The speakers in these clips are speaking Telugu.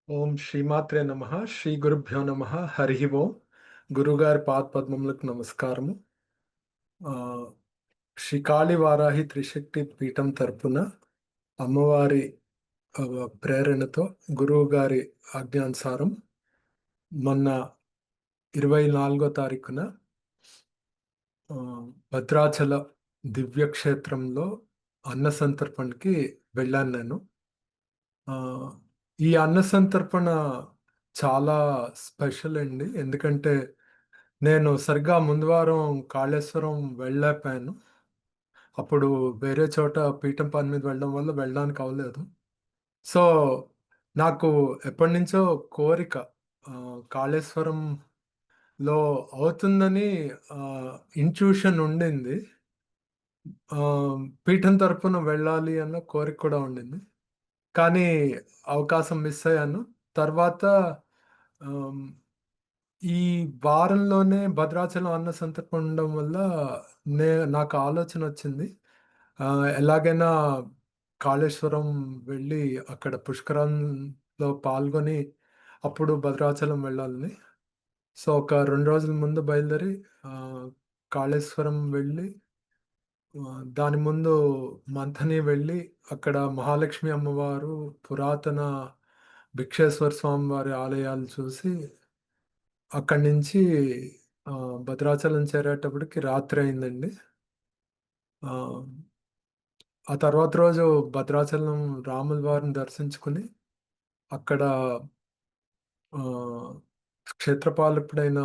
ఓం శ్రీమాత్రే నమః. శ్రీ గురుభ్యో నమః. హరి ఓం. గురుగారి పాదపద్మములకు నమస్కారము. ఆహ్, శ్రీ కాళీ వారాహి త్రిశక్తి పీఠం తరపున అమ్మవారి ప్రేరణతో గురువుగారి ఆజ్ఞానుసారం మొన్న 24 తారీఖున భద్రాచల దివ్యక్షేత్రంలో అన్న సంతర్పణకి వెళ్ళాను నేను. ఆహ్, ఈ అన్న సంతర్పణ చాలా స్పెషల్ అండి. ఎందుకంటే నేను సరిగ్గా ముందు వారం కాళేశ్వరం వెళ్ళలేకపోయాను. అప్పుడు వేరే చోట పీఠం పని మీద వెళ్ళడం వల్ల వెళ్ళడానికి అవ్వలేదు. సో, నాకు ఎప్పటినుంచో కోరిక కాళేశ్వరంలో అవుతుందని ఇంట్యూషన్ ఉండింది. పీఠం తరపున వెళ్ళాలి అన్న కోరిక కూడా ఉండింది. కానీ అవకాశం మిస్ అయ్యాను. తర్వాత ఆహ్, ఈ వారంలోనే భద్రాచలం అన్న సంతర్పణ ఉండడం వల్ల నాకు ఆలోచనొచ్చింది. ఎలాగైనా కాళేశ్వరం వెళ్ళి అక్కడ పుష్కరంలో పాల్గొని అప్పుడు భద్రాచలం వెళ్ళాలని. సో, ఒక 2 రోజుల ముందు బయలుదేరి ఆహ్, కాళేశ్వరం వెళ్ళి దాని ముందు మంథని వెళ్ళి అక్కడ మహాలక్ష్మి అమ్మవారు, పురాతన భిక్షేశ్వర స్వామి వారి ఆలయాలు చూసి అక్కడి నుంచి భద్రాచలం చేరేటప్పటికి రాత్రయిందండి. ఆహ్, ఆ తర్వాత రోజు భద్రాచలం రాముల వారిని దర్శించుకొని, అక్కడ ఆహ్, క్షేత్రపాలకుడైన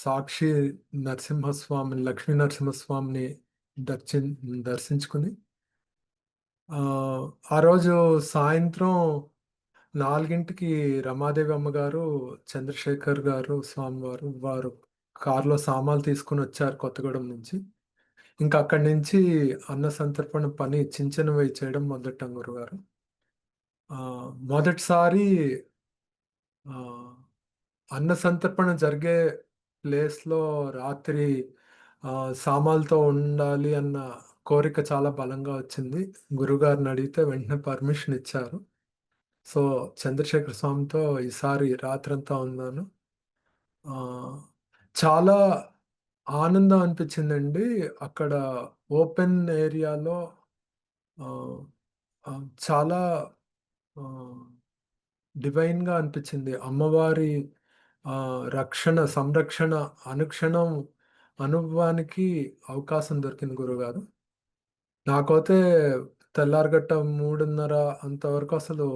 సాక్షి నరసింహస్వామిని, లక్ష్మీ నరసింహస్వామిని దర్చిన్ దర్శించుకొని, ఆహ్, ఆ రోజు సాయంత్రం 4కి రమాదేవి అమ్మగారు, చంద్రశేఖర్ గారు స్వామివారు వారు కారులో సామాన్లు తీసుకొనొచ్చారు కొత్తగూడెం నుంచి. ఇంకా అక్కడి నుంచి అన్న సంతర్పణ పని చించనవై చేయడం మొదలెట్టాం గురుగారు. మొదటిసారి ఆహ్, అన్న సంతర్పణ జరిగే ప్లేస్‌లో రాత్రి సామాన్లతో ఉండాలి అన్న కోరిక చాలా బలంగా వచ్చింది. గురువుగారినడిగితే వెంటనే పర్మిషన్ ఇచ్చారు. సో, చంద్రశేఖర స్వామితో ఈసారి రాత్రంతా ఉన్నాను. ఆహ్, చాలా ఆనందం అనిపించిందండి. అక్కడ ఓపెన్ ఏరియాలో ఆహ్, చాలా ఆహ్, డివైన్‌గా అనిపించింది. అమ్మవారి రక్షణ, సంరక్షణ అనుక్షణం అనుభవానికి అవకాశం దొరికింది గురువుగారు. నాకైతే తెల్లారగట్ట 3:30 అంతవరకు అసలు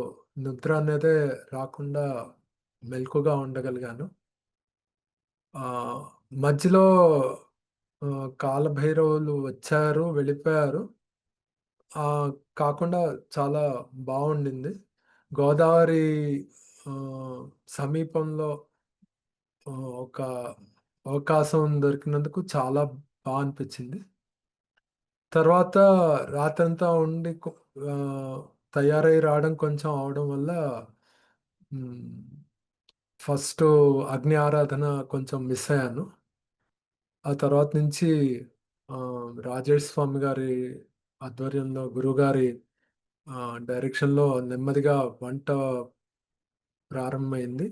నిద్ర అనేదే రాకుండా మెలకువగా ఉండగలిగాను. ఆహ్, మధ్యలో కాలభైరవులు వచ్చారు, వెళ్ళిపోయారు. కాకుండా చాలా బావుండింది. గోదావరి ఆహ్, సమీపంలో ఒక అవకాశం దొరికినందుకు చాలా అనిపించింది. తర్వాత రాత్రంతా ఉండి ఆహ్, తయారై రావడం కొంచెం అవడం వల్ల హ్మ్. ఫస్టు అగ్ని ఆరాధన కొంచెం మిస్ అయ్యాను. ఆ తర్వాత నుంచి రాజేష్ స్వామి గారి ఆధ్వర్యంలో గురువుగారి డైరెక్షన్‌లో నెమ్మదిగా వంట ప్రారంభమైంది.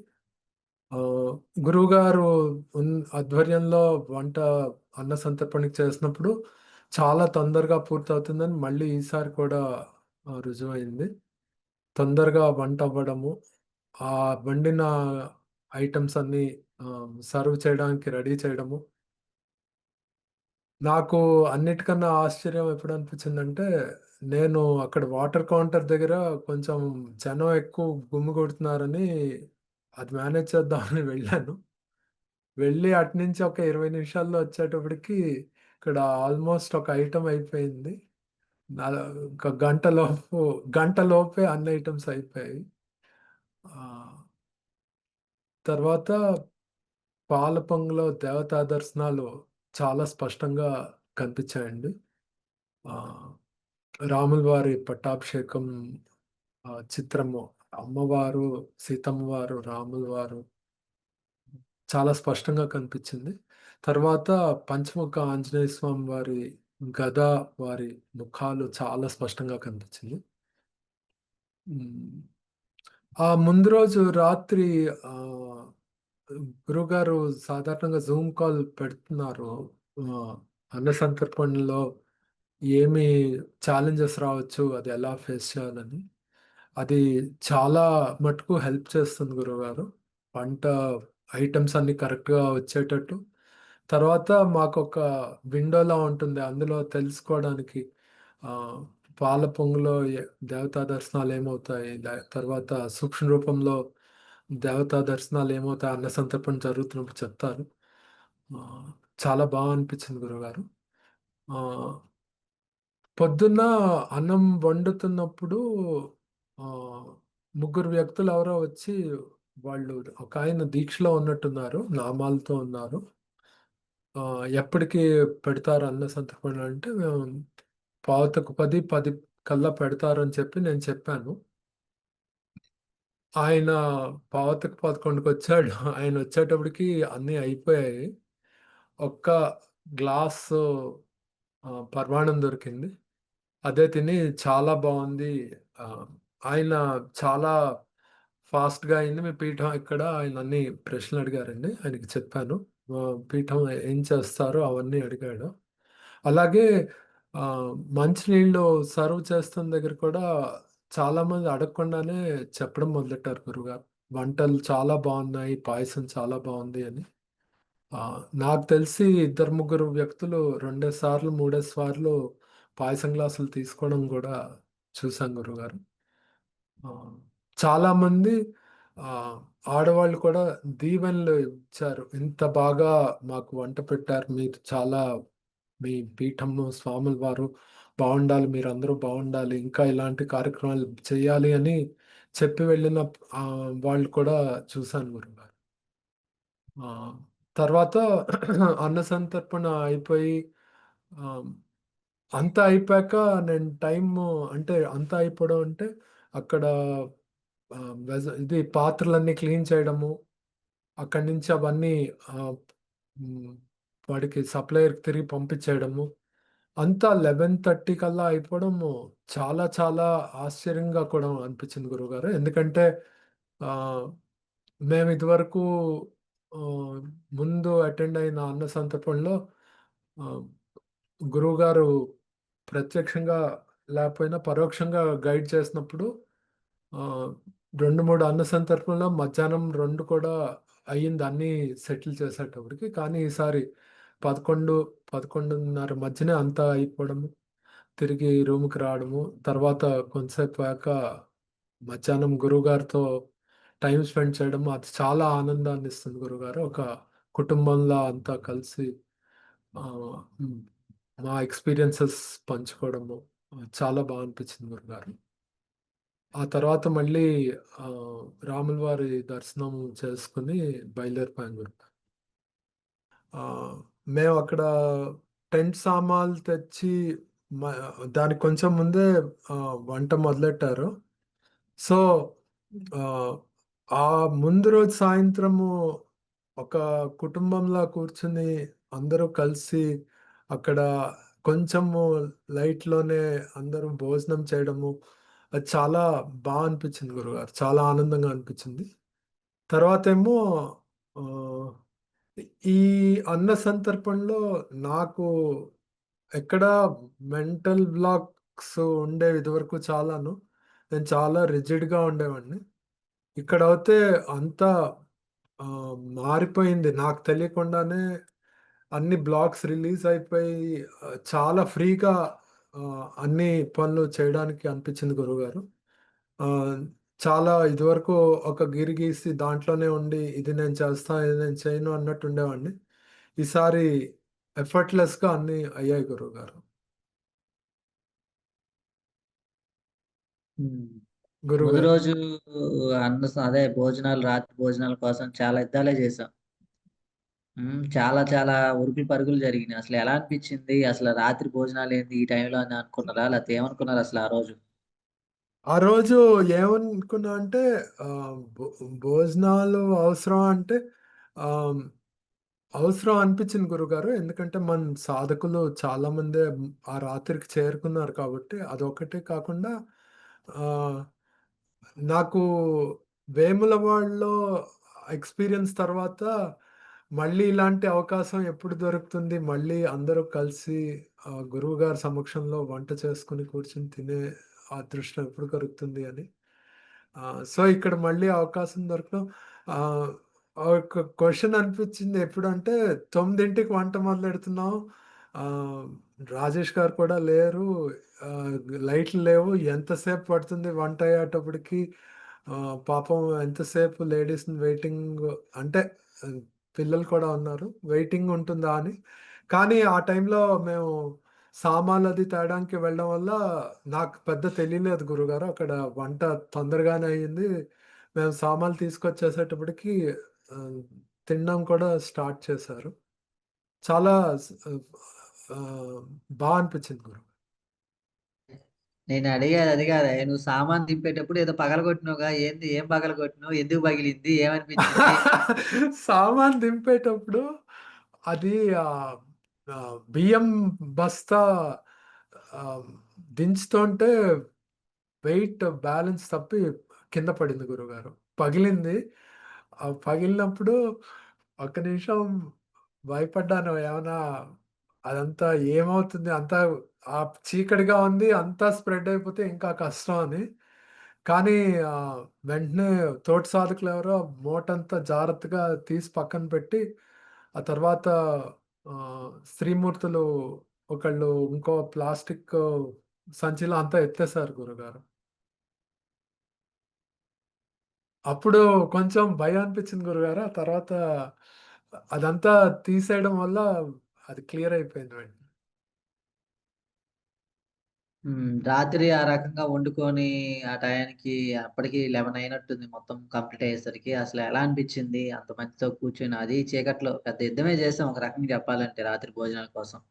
ఆహ్, గురువుగారు ఆధ్వర్యంలో వంట అన్న సంతర్పణకి చేసినప్పుడు చాలా తొందరగా పూర్తవుతుందని మళ్ళీ ఈసారి కూడా రుజువయింది. తొందరగా వంట అవ్వడము, ఆ వండిన ఐటెమ్స్ అన్నీ సర్వ్ చేయడానికి రెడీ చేయడము. నాకు అన్నిటికన్నా ఆశ్చర్యం ఎప్పుడనిపించిందంటే, నేను అక్కడ వాటర్ కౌంటర్ దగ్గర కొంచెం జనం ఎక్కువ గుమిగూడుతున్నారని అది మేనేజ్ చేద్దామని వెళ్ళాను. వెళ్ళి అటునుంచి ఒక 20 నిమిషాల్లో వచ్చేటప్పటికి ఇక్కడ ఆల్‌మోస్ట్ ఒక ఐటెమ్ అయిపోయింది. నాద ఒక గంట లోపే అన్ని ఐటెమ్స్ అయిపోయాయి. ఆహ్, తర్వాత పాల పొంగులో దేవతా దర్శనాలు చాలా స్పష్టంగా కనిపించాయండి. ఆహ్, రాముల వారి పట్టాభిషేకం చిత్రము అమ్మవారు, సీతమ్మ వారు, రాముల వారు చాలా స్పష్టంగా కనిపించింది. తర్వాత పంచముఖ ఆంజనేయ స్వామి వారి గద, వారి ముఖాలు చాలా స్పష్టంగా కనిపించింది. హ్మ్. ఆ ముందు రోజు రాత్రి ఆహ్, గురువుగారు సాధారణంగా జూమ్ కాల్ పెడుతున్నారు. అన్న సంతర్పణలో ఏమి ఛాలెంజెస్ రావచ్చు, అది ఎలా ఫేస్ చేయాలని. అది చాలా మటుకు హెల్ప్ చేస్తుంది గురువుగారు. వంట ఐటెమ్స్ అన్నీ కరెక్ట్‌గా వచ్చేటట్టు. తర్వాత మాకొక విండోలా ఉంటుంది. అందులో తెలుసుకోవడానికి ఆహ్, పాల పొంగులో దేవతా దర్శనాలు ఏమవుతాయి? తర్వాత సూక్ష్మ రూపంలో దేవతా దర్శనాలు ఏమవుతాయి? అన్న సంతర్పణ జరుగుతున్నప్పుడు చెప్తారు. ఆహ్, చాలా అనిపించింది గురువుగారు. ఆహ్, పొద్దున్న అన్నం వండుతున్నప్పుడు ఆహ్, ముగ్గురు వ్యక్తులు ఎవరో వచ్చి వాళ్ళు ఒకాయన దీక్షలో ఉన్నట్టున్నారు. నామాలతో ఉన్నారు. ఎప్పటికి పెడతారు అన్న సంతర్పణ అంటే, మేము పావుతకు 10, 10 కల్లా పెడతారని చెప్పి నేను చెప్పాను. ఆయన పావుతకు 11కొచ్చాడు. ఆయనొచ్చేటప్పటికి అన్నీ అయిపోయాయి. ఒక్క గ్లాసు పరమాన్నం దొరికింది. అదే తిని చాలా బావుంది. ఆహ్, ఆయన చాలా ఫాస్ట్‌గా అయింది. మీ పీఠం ఎక్కడ? ఆయన అన్ని ప్రశ్నలడిగారండి. ఆయనకి చెప్పాను. పీఠం ఏం చేస్తారో అవన్నీ అడిగాడు. అలాగే మంచినీళ్ళు సర్వ్ చేస్తున్న దగ్గర కూడా చాలామంది అడగకుండానే చెప్పడం మొదలెట్టారు గురువుగారు. వంటలు చాలా బావున్నాయి. పాయసం చాలా బావుంది అని. నాకు తెలిసి ఇద్దరు, ముగ్గురు వ్యక్తులు రెండేసి సార్లు, మూడేసి సార్లు పాయసం గ్లాసులు తీసుకోవడం గూడా చూసాం గురువుగారు. ఆ! చాలామంది ఆహ్, ఆడవాళ్ళు కూడా దీవెనలు ఇచ్చారు. "ఇంత బాగా మాకు వంట పెట్టారు. మీరు చాలా మీ పీఠము స్వాముల వారు బావుండాలి. మీరందరూ బావుండాలి. ఇంకా ఇలాంటి కార్యక్రమాలు చేయాలి" అని చెప్పి వెళ్ళిన వాళ్ళు కూడా చూసాను గురువుగారు. ఆ! తర్వాత అన్న సంతర్పణ అయిపోయి ఆహ్, అంతా అయిపోయాక నేను టైము అంటే అంతా అయిపోవడం అంటే అక్కడ ఇది పాత్రలన్నీ క్లీన్ చేయడము, అక్కడి నుంచి అవన్నీ ఆహ్, హ్మ్. వాడికి సప్లయర్‌కి తిరిగి పంపించేయడము. అంతా 11:30 కల్లా అయిపోవడము చాలా చాలా ఆశ్చర్యంగా కూడా అనిపించింది గురువుగారు. ఎందుకంటే ఆహ్, మేము ఇదివరకు ఆహ్, ముందు అటెండ్ అయిన అన్న సంతర్పణలో ఆహ్, గురువుగారు ప్రత్యక్షంగా లేకపోయినా పరోక్షంగా గైడ్ చేసినప్పుడు ఆహ్, 2, 3 అన్న సంతర్పణలో మధ్యాహ్నం 2 కూడా అయింది అన్నీ సెటిల్ చేసేటప్పటికి. కానీ ఈసారి 11, 11:30 మధ్యనే అంతా అయిపోవడము, తిరిగి రూమ్‌కి రావడము, తర్వాత కొంతసేపు అయ్యాక మధ్యాహ్నం గురువుగారితో టైమ్ స్పెండ్ చేయడము అది చాలా ఆనందాన్నిస్తుంది గురువుగారు. ఒక కుటుంబంలా అంతా కలిసి హ్మ్. మా ఎక్స్‌పీరియన్సెస్ పంచుకోవడము చాలా అనిపించింది గురువుగారు. ఆ తర్వాత మళ్ళీ రాముల వారి దర్శనం చేసుకొని బయలుదేరిపోయాం గురువు. ఆహ్, మేమక్కడ టెంట్ సామాన్లు తెచ్చి మ దానికి కొంచెం ముందే వంట మొదలెట్టారు. సో, ఆహ్, ఆ ముందు రోజు సాయంత్రము ఒక కుటుంబంలా కూర్చొని అందరూ కలిసి అక్కడ కొంచెము లైట్‌లోనే అందరూ భోజనం చేయడము, అది చాలా అనిపించింది గురువుగారు. చాలా ఆనందంగా అనిపించింది. తర్వాతేమో ఆహ్, ఈ అన్న సంతర్పణలో నాకు ఎక్కడ మెంటల్ బ్లాక్స్ ఉండేవి ఇదివరకు చాలాను. నేను చాలా రిజిడ్‌గా ఉండేవాడిని. ఇక్కడైతే అంతా మారిపోయింది. నాకు తెలియకుండానే అన్ని బ్లాక్స్ రిలీజ్ అయిపోయి చాలా ఫ్రీగా అన్ని పనులు చేయడానికి అనిపించింది గురువుగారు. ఆహ్, చాలా ఇదివరకు ఒక గిరి గీసి దాంట్లోనే ఉండి ఇది నేను చేస్తా, ఇది నేను చేయను అన్నట్టు ఉండేవాడిని. ఈసారి ఎఫర్ట్‌లెస్‌గా అన్నీ అయ్యాయి గురువుగారు. హ్మ్. ముందు గురువుగారు. రోజు అదే భోజనాలు రాత్రి భోజనాల కోసం చాలా యుద్ధాలే చేశాం. చాలా చాలా ఉరుకులు పరుగులు జరిగినాయి. అసలు ఎలా అనిపించింది? అసలు రాత్రి భోజనాలేంది ఈ టైంలో అని అనుకున్నారా? లేకపోతే ఏమనుకున్నారు అసలు ఆ రోజు? ఆ రోజు ఏమనుకున్నా అంటే భోజనాలు అవసరం అంటే ఆహ్, అవసరం అనిపించింది గురుగారు. ఎందుకంటే మన సాధకులు చాలామందే ఆ రాత్రికి చేరుకున్నారు కాబట్టి అదొక్కటే కాకుండా ఆహ్, నాకు వేములవాడలో ఎక్స్‌పీరియన్స్ తర్వాత మళ్ళీ ఇలాంటి అవకాశం ఎప్పుడు దొరుకుతుంది? మళ్ళీ అందరూ కలిసి గురువుగారి సమక్షంలో వంట చేసుకొని కూర్చొని తినే అదృష్టం ఎప్పుడు కలుగుతుంది అని. సో, ఇక్కడ మళ్ళీ అవకాశం దొరకడం ఆహ్, ఒక క్వెషన్ అనిపించింది ఎప్పుడంటే 9కి వంట మొదలెడుతున్నాం. ఆహ్, రాజేష్ గారు కూడా లేరు. ఆహ్, లైట్లు లేవు. ఎంతసేపు పడుతుంది వంట అయ్యేటప్పటికి? పాపం ఎంతసేపు లేడీస్‌ని వెయిటింగ్ అంటే ఆహ్, పిల్లలు కూడా ఉన్నారు. వెయిటింగ్ ఉంటుందా అని. కానీ ఆ టైంలో మేము సామాన్లది తేడానికి వెళ్ళడం వల్ల నాకు పెద్ద తెలియలేదు గురుగారు. అక్కడ వంట తొందరగానే అయింది. మేము సామాన్లు తీసుకొచ్చేసేటప్పటికి ఆహ్, తినడం కూడా స్టార్ట్ చేశారు. చాలా స్ ఆహ్, అనిపించింది గురు. నేను అడిగేది అది కాదే. నువ్వు సామాను దింపేటప్పుడు ఏదో పగలగొట్టినావుగా? ఏంది? ఏం పగలగొట్టినావు? ఎందుకు పగిలింది? ఏమనిపించింది? సామాను దింపేటప్పుడు అది ఆహ్, బియ్యం బస్తా ఆహ్, దించుతుంటే వెయిట్ బ్యాలెన్స్ తప్పి కింద పడింది గురువుగారు. పగిలింది. పగిలినప్పుడు ఒక్క నిమిషం భయపడ్డాను. ఏమన్నా అదంతా ఏమవుతుంది? అంతా చీకటిగా ఉంది. అంతా స్ప్రెడ్ అయిపోతే ఇంకా కష్టం అని. కానీ ఆహ్, వెంటనే తోటి సాధకులెవరో మూటంతా జాగ్రత్తగా తీసి పక్కన పెట్టి, ఆ తర్వాత శ్రీమూర్తులు ఒకళ్ళు ఇంకో ప్లాస్టిక్ సంచిలో అంతా ఎత్తేసారు గురుగారు. అప్పుడు కొంచెం భయం అనిపించింది గురుగారు. ఆ తర్వాత అదంతా తీసేయడం వల్ల అది క్లియర్ అయిపోయింది వెంటనే. రాత్రి ఆ రకంగా వండుకొని ఆ టయానికి అప్పటికి 11 అయినట్టుంది మొత్తం కంప్లీట్ అయ్యేసరికి. అసలు ఎలా అనిపించింది? అంతమందితో కూర్చొని అది చీకట్లో పెద్ద యుద్ధమే చేసాం ఒక రకంగా చెప్పాలంటే రాత్రి భోజనాల కోసం.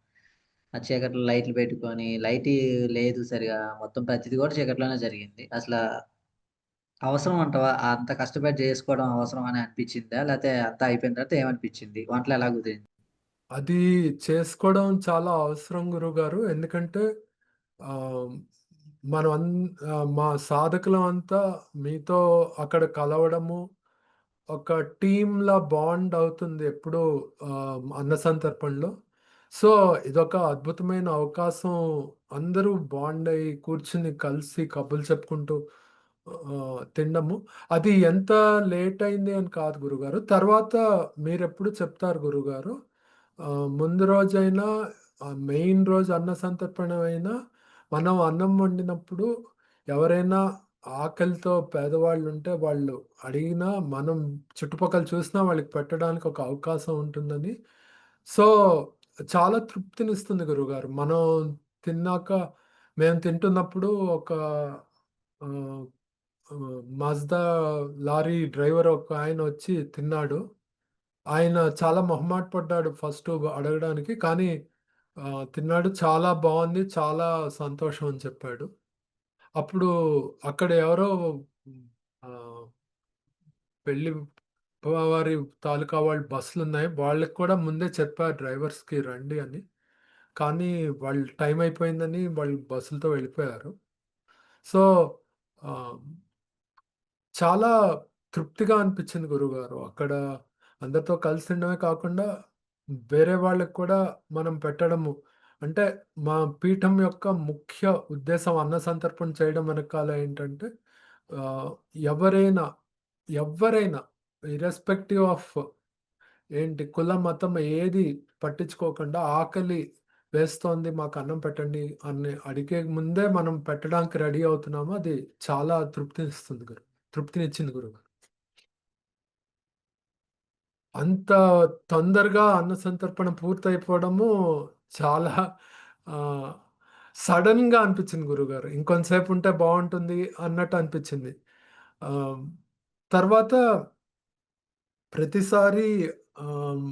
ఆ చీకట్లో లైట్లు పెట్టుకొని, లైట్ లేదు సరిగా. మొత్తం ప్రతిది కూడా చీకట్లోనే జరిగింది. అవసరం అంటావా? అంత కష్టపడి చేసుకోవడం అవసరం అని అనిపించిందా? లేతే అంతా అయిపోయిన తర్వాత ఏమనిపించింది? వంటలు ఎలా కుదిరింది? అది చేసుకోవడం చాలా అవసరం గురువుగారు. ఎందుకంటే ఆహ్, మనం మా సాధకులమంతా మీతో అక్కడ కలవడము, ఒక టీమ్‌లా బాండ్ అవుతుంది ఎప్పుడూ అన్న సంతర్పణలో. సో, ఇదొక అద్భుతమైన అవకాశం. అందరూ బాండ్ అయ్యి కూర్చొని కలిసి కబుర్లు చెప్పుకుంటూ తినడము. అది ఎంత లేట్ అయింది అని కాదు గురుగారు. తర్వాత మీరెప్పుడు చెప్తారు గురుగారు. ముందు రోజైనా మెయిన్ రోజు అన్న సంతర్పణ అయినా మనం అన్నం వండినప్పుడు ఎవరైనా ఆకలితో పేదవాళ్ళుంటే వాళ్ళు అడిగినా మనం చుట్టుపక్కల చూసినా వాళ్ళకి పెట్టడానికి ఒక అవకాశం ఉంటుందని. సో, చాలా తృప్తినిస్తుంది గురువుగారు. మనం తిన్నాక మేము తింటున్నప్పుడు ఒక ఆహ్, మాజ్దా లారీ డ్రైవర్ ఒకాయనొచ్చి తిన్నాడు. ఆయన చాలా మొహమాట పడ్డాడు ఫస్టు అడగడానికి. కానీ తిన్నాడు. చాలా బావుంది. చాలా సంతోషం అని చెప్పాడు. అప్పుడు అక్కడ ఎవరో ఆహ్, పెళ్లి వారి తాలూకా వాళ్ళు బస్సులున్నాయి. వాళ్ళకి కూడా ముందే చెప్పారు డ్రైవర్స్‌కి రండి అని. కానీ వాళ్ళు టైం అయిపోయిందని వాళ్ళు బస్సులతో వెళ్ళిపోయారు. సో, ఆహ్, చాలా తృప్తిగా అనిపించింది గురువుగారు. అక్కడ అందరితో కలిసి తినడమే కాకుండా, వేరే వాళ్ళకి కూడా మనం పెట్టడము. అంటే మా పీఠం యొక్క ముఖ్య ఉద్దేశం అన్న సంతర్పణ చేయడం వెనకాల ఏంటంటే, ఆహ్, ఎవరైనా, ఎవ్వరైనా ఇర్రెస్పెక్టివ్ ఆఫ్ ఏంటి కులం, మతం ఏది పట్టించుకోకుండా ఆకలి వేస్తోంది మాకు అన్నం పెట్టండి అని అడిగే ముందే మనం పెట్టడానికి రెడీ అవుతున్నాము. అది చాలా తృప్తినిస్తుంది తృప్తినిచ్చింది గురువు. అంత తొందరగా అన్న సంతర్పణ పూర్తయిపోవడము చాలా ఆహ్, సడెన్‌గా అనిపించింది గురువుగారు. ఇంకొంతసేపు ఉంటే బావుంటుంది అన్నట్టు అనిపించింది. ఆహ్, తర్వాత ప్రతిసారి ఆహ్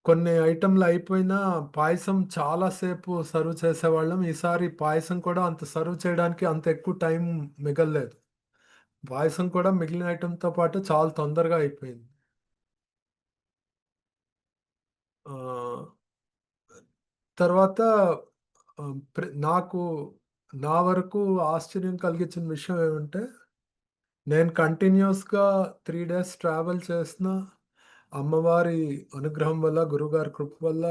కొన్ని ఐటెంలు అయిపోయినా పాయసం చాలా సేపు సర్వ్ చేసేవాళ్ళం. ఈసారి పాయసం కూడా అంత సర్వ్ చేయడానికి అంత ఎక్కువ టైం మిగల్లేదు. పాయసం కూడా మిగిలిన ఐటెమ్‌తో పాటు చాలా తొందరగా అయిపోయింది. ఆహ్, తర్వాత నాకు నా వరకు ఆశ్చర్యం కలిగించిన విషయం ఏమంటే, నేను కంటిన్యూయస్‌గా 3 డేస్ ట్రావెల్ చేసిన అమ్మవారి అనుగ్రహం వల్ల, గురువుగారి కృప వల్ల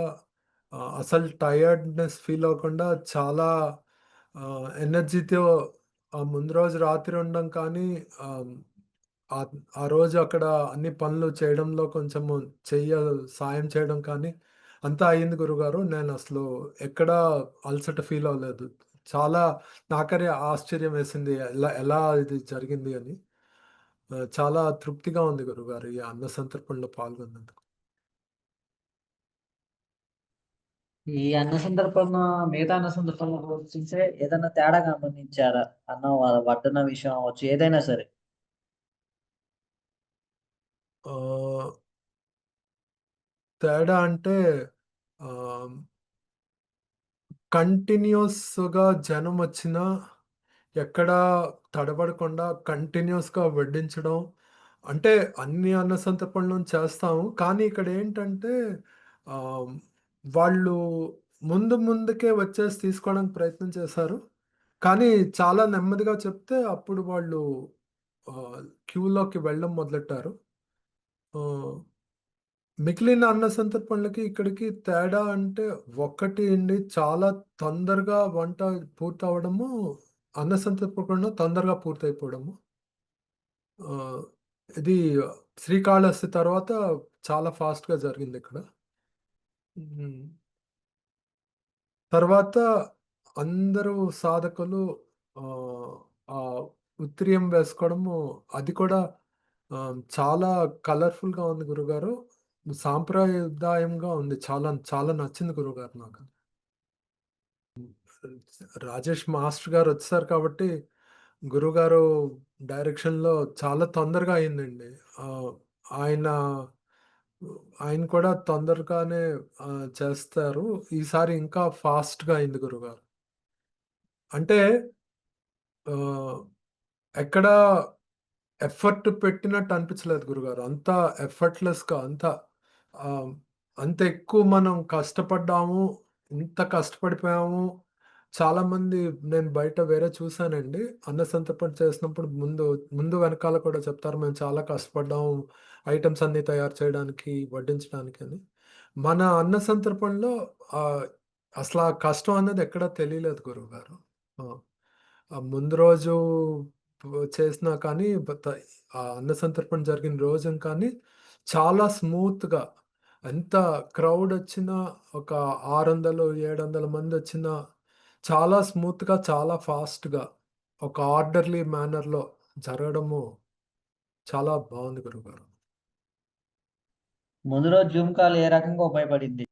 అసలు టైర్డ్‌నెస్ ఫీల్ అవ్వకుండా చాలా ఎనర్జీతో ముందు రోజు రాత్రి ఉండడం కానీ, ఆహ్, ఆ రోజు అక్కడ అన్ని పనులు చేయడంలో కొంచెము చెయ్య సాయం చేయడం కానీ, అంతా అయింది గురుగారు. నేనసలు ఎక్కడా అలసట ఫీల్ అవ్వలేదు. చాలా నాకనే ఆశ్చర్యం వేసింది. ఎలా ఎలా ఇది జరిగింది అని. చాలా తృప్తిగా ఉంది గురుగారు ఈ అన్న సంతర్పణలో పాల్గొన్నందుకు. ఈ అన్న సందర్భంలో మిగతా అన్న సందర్భంలో పోల్చితే ఏదన్నా తేడా గమనించారా? అన్నం వడ్డన విషయం అవ్వచ్చు, ఏదైనా సరే. ఆహ్, తేడా అంటే ఆహ్, కంటిన్యూయస్‌గా జనమొచ్చినా ఎక్కడా తడబడకుండా కంటిన్యూయస్‌గా వడ్డించడం. అంటే అన్ని అన్న సంతర్పణలు చేస్తాము. కానీ ఇక్కడేంటంటే ఆహ్, వాళ్ళు ముందుకే వచ్చేసి తీసుకోవడానికి ప్రయత్నం చేశారు. కానీ చాలా నెమ్మదిగా చెప్తే అప్పుడు వాళ్ళు క్యూలోకి వెళ్ళడం మొదలెట్టారు. ఆహ్, మిగిలిన అన్న సంతర్పణలకి ఇక్కడికి తేడా అంటే ఒక్కటి అండి, చాలా తొందరగా వంట పూర్తవ్వడము, అన్న సంతర్పణలో తొందరగా పూర్తయిపోవడము. ఆహ్, ఇది శ్రీకాళహస్తి తర్వాత చాలా ఫాస్ట్‌గా జరిగిందిక్కడ. హ్మ్. తర్వాత అందరూ సాధకులు ఆహ్, ఆహ్, ఉత్రియం వేసుకోవడము అది కూడా చాలా కలర్‌ఫుల్‌గా ఉంది గురుగారు. సాంప్రదాయంగా ఉంది. చాలా చాలా నచ్చింది గురుగారు నాకు. రాజేష్ మాస్టర్ గారొచ్చేసారు కాబట్టి, గురువుగారు డైరెక్షన్‌లో చాలా తొందరగా అయిందండి. ఆహ్, ఆయన ఆయన కూడా తొందరగానే చేస్తారు. ఈసారి ఇంకా ఫాస్ట్‌గా అయింది గురువుగారు. అంటే ఆహ్, ఎక్కడా ఎఫర్ట్ పెట్టినట్టు అనిపించలేదు గురుగారు. అంతా ఎఫర్ట్‌లెస్‌గా ఆహ్, అంత ఎక్కువ మనం కష్టపడ్డాము. ఇంత కష్టపడిపోయాము. చాలామంది నేను బయట వేరే చూసానండి. అన్న సంతర్పణ చేసినప్పుడు ముందు వెనకాల కూడా చెప్తారు. మేము చాలా కష్టపడ్డాము. ఐటెమ్స్ అన్నీ తయారు చేయడానికి, వడ్డించడానికి అని. మన అన్న సంతర్పణలో ఆహ్, అసలా కష్టం అన్నది ఎక్కడా తెలియలేదు గురువుగారు. ఆ! ముందు రోజు చేసినా కానీ అన్న సంతర్పణ జరిగిన రోజున కానీ చాలా స్మూత్‌గా, ఎంత క్రౌడొచ్చినా ఒక 600, 700 మందొచ్చినా చాలా స్మూత్‌గా, చాలా ఫాస్ట్‌గా ఒక ఆర్డర్‌లీ మేనర్‌లో జరగడము చాలా బావుంది గురువుగారు. ముందు రోజు జూమ్ కాల్ ఏ రకంగా ఉపయోగపడింది?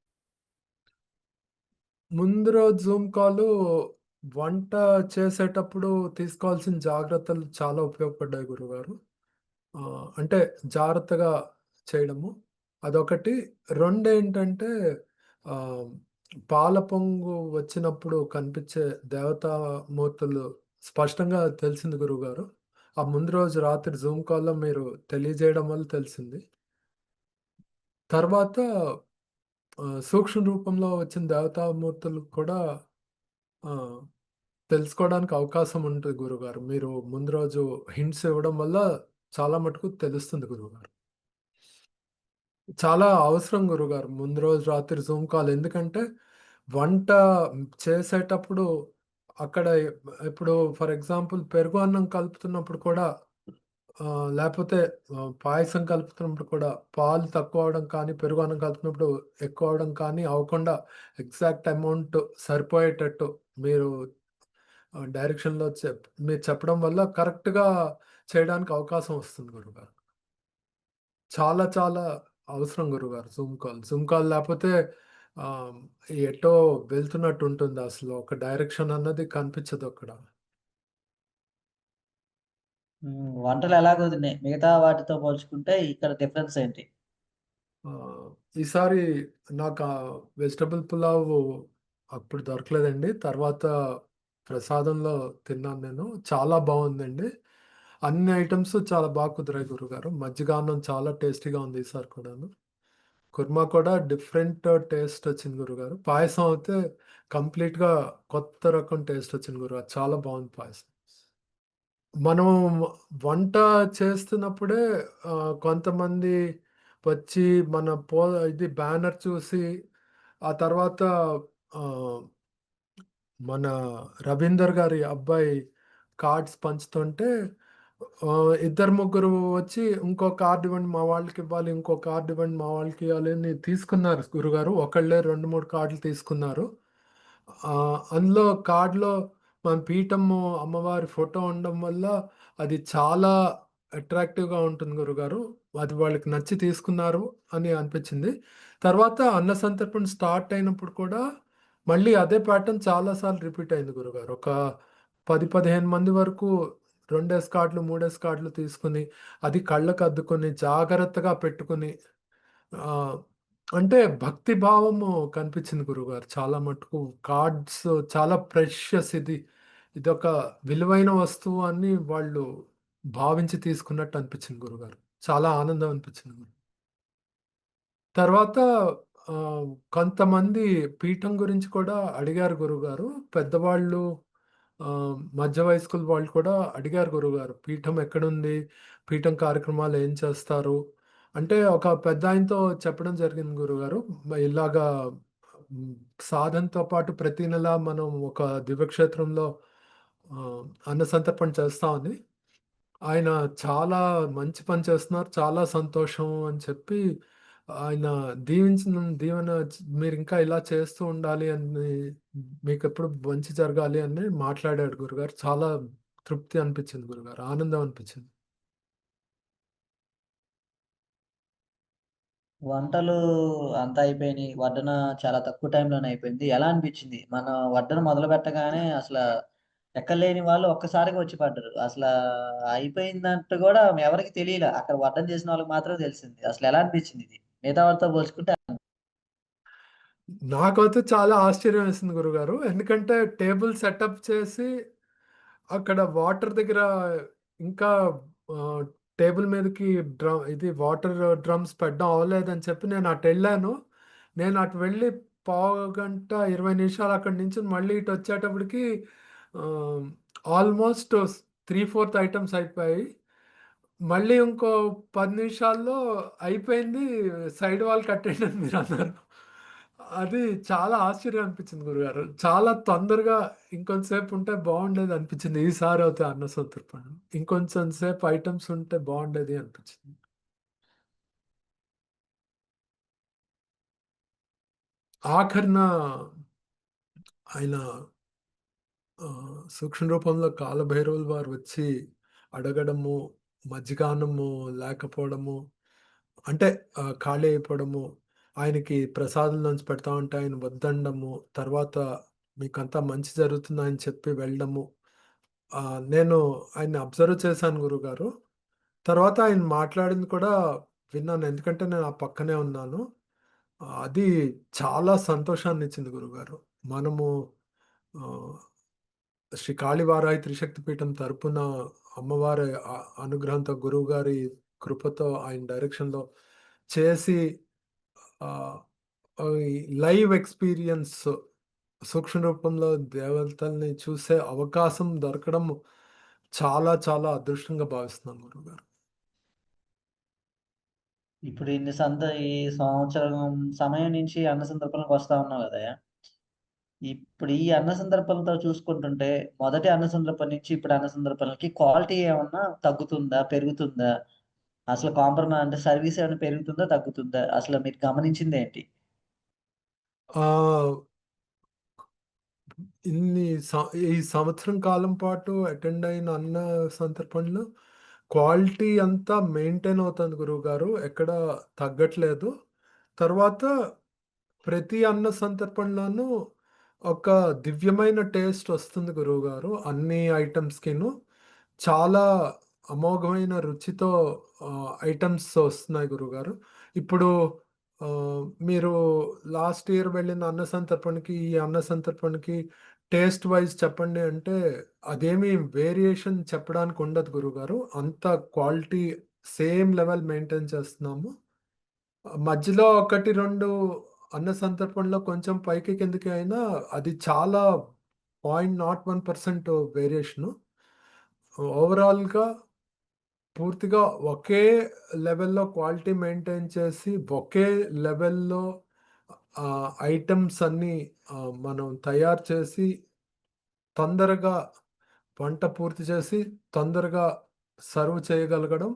ముందు రోజు జూమ్ కాలు వంట చేసేటప్పుడు తీసుకోవాల్సిన జాగ్రత్తలు చాలా ఉపయోగపడ్డాయి గురువుగారు. అంటే జాగ్రత్తగా చేయడము. అదొకటి. రెండేంటంటే ఆహ్, పాల పొంగు వచ్చినప్పుడు కనిపించే దేవతా మూర్తులు స్పష్టంగా తెలిసింది గురువుగారు. ఆ ముందు రోజు రాత్రి జూమ్ కాల్‌లో మీరు తెలియజేయడం వల్ల తెలిసింది. తర్వాత సూక్ష్మ రూపంలో వచ్చిన దేవతామూర్తులు కూడా ఆహ్, తెలుసుకోవడానికి అవకాశం ఉంటది గురువుగారు. మీరు ముందు రోజు హింట్స్ ఇవ్వడం వల్ల చాలా మటుకు తెలుస్తుంది గురువుగారు. చాలా అవసరం గురువుగారు. ముందు రోజు రాత్రి జూమ్ కాల్. ఎందుకంటే వంట చేసేటప్పుడు అక్కడ ఇప్పుడు ఫర్ ఎగ్జాంపుల్ పెరుగు అన్నం కలుపుతున్నప్పుడు కూడా లేపోతే పాయసం కలుపుతున్నప్పుడు కూడా పాలు తక్కువ అవ్వడం కానీ, పెరుగు అన్నం కలుపుతున్నప్పుడు ఎక్కువ అవ్వడం కానీ అవ్వకుండా ఎగ్జాక్ట్ అమౌంట్ సరిపోయేటట్టు మీరు డైరెక్షన్‌లో మీరు చెప్పడం వల్ల కరెక్ట్‌గా చేయడానికి అవకాశం వస్తుంది గురువుగారు. చాలా చాలా అవసరం గురువుగారు జూమ్ కాల్. జూమ్ కాల్ లేపోతే ఆహ్, ఎటో వెళ్తున్నట్టు ఉంటుంది అసలు. ఒక డైరెక్షన్ అన్నది కనిపించదక్కడ. వంటలు ఎలా కుదిరినాయి? మిగతా వాటితో పోల్చుకుంటే ఇక్కడ డిఫరెన్స్ ఏంటి? ఈసారి నాకా వెజిటబుల్ పులావ్ అప్పుడు దొరకలేదండి. తర్వాత ప్రసాదంలో తిన్నాను నేను. చాలా బావుందండి. అన్ని ఐటెమ్స్ చాలా కుదిరాయి గురువుగారు. మజ్జిగాన్నం చాలా టేస్టీగా ఉంది ఈసారి కూడాను. కుర్మా కూడా డిఫరెంట్ టేస్ట్ వచ్చింది గురువుగారు. పాయసం అయితే కంప్లీట్‌గా కొత్త రకం టేస్ట్ వచ్చింది గురువుగారు. చాలా బావుంది పాయసం. మనం వంట చేస్తున్నప్పుడే కొంతమంది వచ్చి మన ఇది బ్యానర్ చూసి, ఆ తర్వాత ఆహ్, మన 'రవీందర్' గారి అబ్బాయి కార్డ్స్ పంచుతుంటే ఇద్దరు, ముగ్గురు వచ్చి ఇంకో కార్డ్ ఇవ్వండి మా వాళ్ళకివ్వాలి, ఇంకో కార్డ్ ఇవ్వండి మా వాళ్ళకియ్యాలి అని తీసుకున్నారు గురుగారు. ఒకళ్ళే 2, 3 కార్డులు తీసుకున్నారు. అందులో కార్డ్‌లో మన పీఠము అమ్మవారి ఫోటో ఉండడం వల్ల అది చాలా అట్రాక్టివ్‌గా ఉంటుంది గురుగారు. అది వాళ్ళకి నచ్చి తీసుకున్నారు అని అనిపించింది. తర్వాత అన్న సంతర్పణ స్టార్ట్ అయినప్పుడు కూడా మళ్ళీ అదే ప్యాటర్న్ చాలా సార్లు రిపీట్ అయింది గురుగారు. ఒక 10, 15 మంది వరకు 2 కార్డ్‌లు, 3 కార్డ్‌లు తీసుకొని, అది కళ్ళకద్దుకొని, జాగ్రత్తగా పెట్టుకొని ఆహ్, అంటే భక్తి భావము కనిపించింది గురువుగారు. చాలా మటుకు కార్డ్స్ చాలా ప్రెషియస్ ఇది. ఇదొక విలువైన వస్తువు అని వాళ్ళు భావించి తీసుకున్నట్టు అనిపించింది గురువుగారు. చాలా ఆనందం అనిపించింది. తర్వాత ఆహ్, కొంతమంది పీఠం గురించి కూడా అడిగారు గురువుగారు. పెద్దవాళ్ళు మధ్య వయస్కుల వాళ్ళు కూడా అడిగారు గురువుగారు. పీఠం ఎక్కడుంది? పీఠం కార్యక్రమాలు ఏం చేస్తారు? అంటే ఒక పెద్దాయనతో చెప్పడం జరిగింది గురువుగారు. ఇలాగా హ్మ్, సాధనతో పాటు ప్రతి నెల మనం ఒక దివ్యక్షేత్రంలో అన్న సంతర్పణ చేస్తామని. ఆయన చాలా మంచి పని చేస్తున్నారు. చాలా సంతోషం అని చెప్పి ఆయన దీవెన మీరింకా ఇలా చేస్తూ ఉండాలి అని మీకెప్పుడు మంచి జరగాలి అని మాట్లాడాడు గురుగారు. చాలా తృప్తి అనిపించింది గురుగారు. ఆనందం అనిపించింది. వంటలు అంతా అయిపోయినియి. వడ్డన చాలా తక్కువ టైంలోనే అయిపోయింది. ఎలా అనిపిచ్చింది? మన వడ్డన మొదలుపెట్టగానే ఎక్కడలేని వాళ్ళు ఒక్కసారిగా వచ్చి పడ్డరు. అయిపోయిందంట గూడా ఎవరికీ తెలీలా. అక్కడ వడ్డన చేసిన వాళ్ళకి మాత్రమే తెలిసింది. అసలెలా అనిపిచ్చిందిది? మిగతా వాళ్ళతో పోల్చుకుంటే నాకైతే చాలా ఆశ్చర్యం వేసింది గురుగారు. ఎందుకంటే టేబుల్ సెటప్ చేసి అక్కడ వాటర్ దగ్గర ఇంకా ఆహ్, టేబుల్ మీదకి ఇది వాటర్ డ్రమ్స్ పెట్టడం అవ్వలేదని చెప్పి నేను అటెళ్ళాను. నేను అటు వెళ్ళి పావుగంట, 20 నిమిషాలు అక్కడ నించొని మళ్ళీ ఇటొచ్చేటప్పటికి ఆహ్, ఆల్‌మోస్ట్ 3/4 ఐటెమ్స్ అయిపోయాయి. మళ్ళీ ఇంకో 10 నిమిషాల్లో అయిపోయింది. సైడ్ వాల్ కట్టేయండి అని మీరన్నారు. అది చాలా ఆశ్చర్యం అనిపించింది గురుగారు. చాలా తొందరగా ఇంకొంచెం సేపు ఉంటే బావుండేది అనిపించింది. ఈసారి అయితే అన్న సంతర్పణ. ఇంకొంచెం సేపు ఐటెమ్స్ ఉంటే బావుండేది అనిపించింది. ఆఖరిన ఆయన సూక్ష్మ రూపంలో కాలభైరవులు వారు వచ్చి అడగడము, మజ్జిగాన్నము లేకపోవడము, అంటే ఖాళీ అయిపోవడము, ఆయనకి ప్రసాదంలోంచి పెడతా ఉంటే ఆయన వద్దనడము, తర్వాత మీకంతా మంచి జరుగుతుందని చెప్పి వెళ్ళడము. నేను ఆయన్ని అబ్జర్వ్ చేశాను గురువుగారు. తర్వాత ఆయన మాట్లాడింది కూడా విన్నాను. ఎందుకంటే నేను ఆ పక్కనే ఉన్నాను. అది చాలా సంతోషాన్నిచ్చింది గురువుగారు. మనము ఆహ్ శ్రీ కాళీవారాయి త్రిశక్తి పీఠం తరపున అమ్మవారి అనుగ్రహంతో గురువుగారి కృపతో ఆయన డైరెక్షన్‌లో చేసి ఆహ్, ఈ లైవ్ ఎక్స్‌పీరియన్స్ సూక్ష్మ రూపంలో దేవతల్ని చూసే అవకాశం దొరకడం చాలా చాలా అదృష్టంగా భావిస్తున్నాను గురువుగారు. ఇప్పుడు ఈ సంవత్సరం సమయం నుంచి అన్న సందర్పణలకు వస్తా ఉన్నావు గదయ్యా! ఇప్పుడు ఈ అన్న సందర్పణలతో చూసుకుంటుంటే, మొదటి అన్న సందర్పణ నుంచి ఇప్పుడు అన్న సందర్పణలకి క్వాలిటీ ఏమన్నా తగ్గుతుందా? పెరుగుతుందా? అసలు అంటే సర్వీస్ ఏమైనా పెరుగుతుందా? తగ్గుతుందా? అసలు మీరు గమనించిందేంటి? ఆహ్, ఇన్ని ఈ సంవత్సరం కాలం పాటు అటెండ్ అయిన అన్న సందర్పణలు క్వాలిటీ అంతా మెయింటైన్ అవుతుంది గురువుగారు. ఎక్కడ తగ్గట్లేదు. తర్వాత ప్రతి అన్న సంతర్పణలోనూ ఒక దివ్యమైన టేస్ట్ వస్తుంది గురువుగారు. అన్ని ఐటెమ్స్‌కిను. చాలా అమోఘమైన రుచితో ఐటెమ్స్ వస్తున్నాయి గురువుగారు. ఇప్పుడు మీరు లాస్ట్ ఇయర్ వెళ్ళిన అన్న సంతర్పణకి, ఈ అన్న సంతర్పణకి టేస్ట్ వైస్ చెప్పండి అంటే, అదేమి వేరియేషన్ చెప్పడానికి ఉండదు గురువుగారు. అంత క్వాలిటీ సేమ్ లెవెల్ మెయింటైన్ చేస్తున్నాము. మధ్యలో 1, 2 అన్న సందర్భంలో కొంచెం పైకి కిందకి అయినా అది చాలా 0.01% వేరియేషను. ఓవరాల్‌గా పూర్తిగా ఒకే లెవెల్‌లో క్వాలిటీ మెయింటైన్ చేసి, ఒకే లెవెల్‌లో ఐటెమ్స్ అన్నీ మనం తయారు చేసి, తొందరగా వంట పూర్తి చేసి, తొందరగా సర్వ్ చేయగలగడం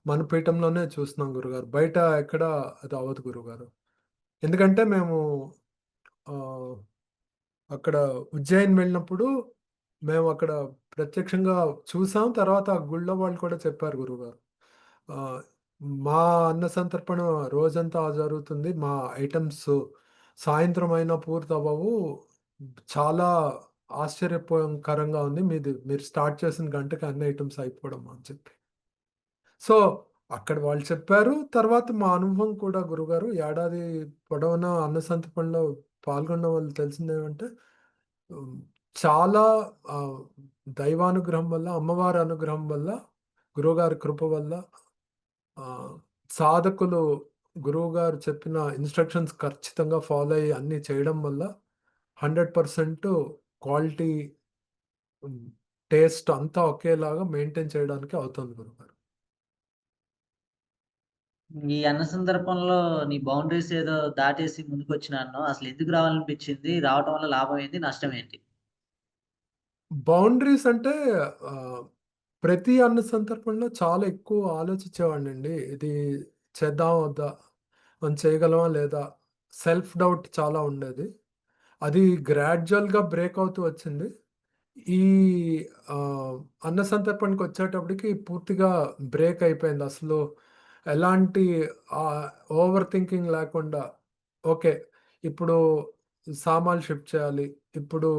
మన పీఠంలోనే చూస్తున్నాం గురుగారు. బయట ఎక్కడ అది అవ్వదు గురుగారు. ఎందుకంటే మేము ఆహ్, అక్కడ ఉజ్జయిని వెళ్ళినప్పుడు మేమక్కడ ప్రత్యక్షంగా చూసాం. తర్వాత ఆ గుళ్ళో వాళ్ళు కూడా చెప్పారు గురువుగారు. ఆహ్, మా అన్న సంతర్పణ రోజంతా జరుగుతుంది. మా ఐటెమ్స్ సాయంత్రం అయినా పూర్తవ్వవు. చాలా ఆశ్చర్యకరంగా ఉంది. మీరు స్టార్ట్ చేసిన గంటకి అన్ని ఐటెమ్స్ అయిపోవడం అని చెప్పి. సో, అక్కడ వాళ్ళు చెప్పారు. తర్వాత మా అనుభవం కూడా గురుగారు ఏడాది పొడవునా అన్నసంతర్పణలో పాల్గొన్న వాళ్ళు తెలిసిందేమంటే హ్మ్, చాలా ఆహ్, దైవానుగ్రహం వల్ల, అమ్మవారి అనుగ్రహం వల్ల, గురువుగారి కృప వల్ల ఆహ్, సాధకులు గురువుగారు చెప్పిన ఇన్‌స్ట్రక్షన్స్ ఖచ్చితంగా ఫాలో అయ్యి అన్నీ చేయడం వల్ల 100% క్వాలిటీ హ్మ్, టేస్ట్ అంతా ఒకేలాగా మెయింటైన్ చేయడానికి అవుతుంది గురుగారు. ఈ అన్న సందర్భంలో నీ బౌండరీస్ ఏదో దాటేసి ముందుకొచ్చినన్నావు. అసలెందుకు రావాలనిపించింది? రావటం వల్ల లాభం ఏంటి? నష్టం ఏంటి? బౌండరీస్ అంటే ఆహ్, ప్రతి అన్న సందర్భంలో చాలా ఎక్కువ ఆలోచించేవాడినండి. ఇది చేద్దామా? వద్దా? మనం చేయగలమా? లేదా? సెల్ఫ్ డౌట్ చాలా ఉండేది. అది గ్రాడ్యుయల్‌గా బ్రేక్ అవుతూ వచ్చింది. ఈ ఆహ్, అన్న సంతర్పణకొచ్చేటప్పటికి పూర్తిగా బ్రేక్ అయిపోయింది. అసలు ఎలాంటి ఆహ్, ఓవర్ థింకింగ్ లేకుండా ఓకే. ఇప్పుడు సామాన్లు షిఫ్ట్ చేయాలి. ఇప్పుడు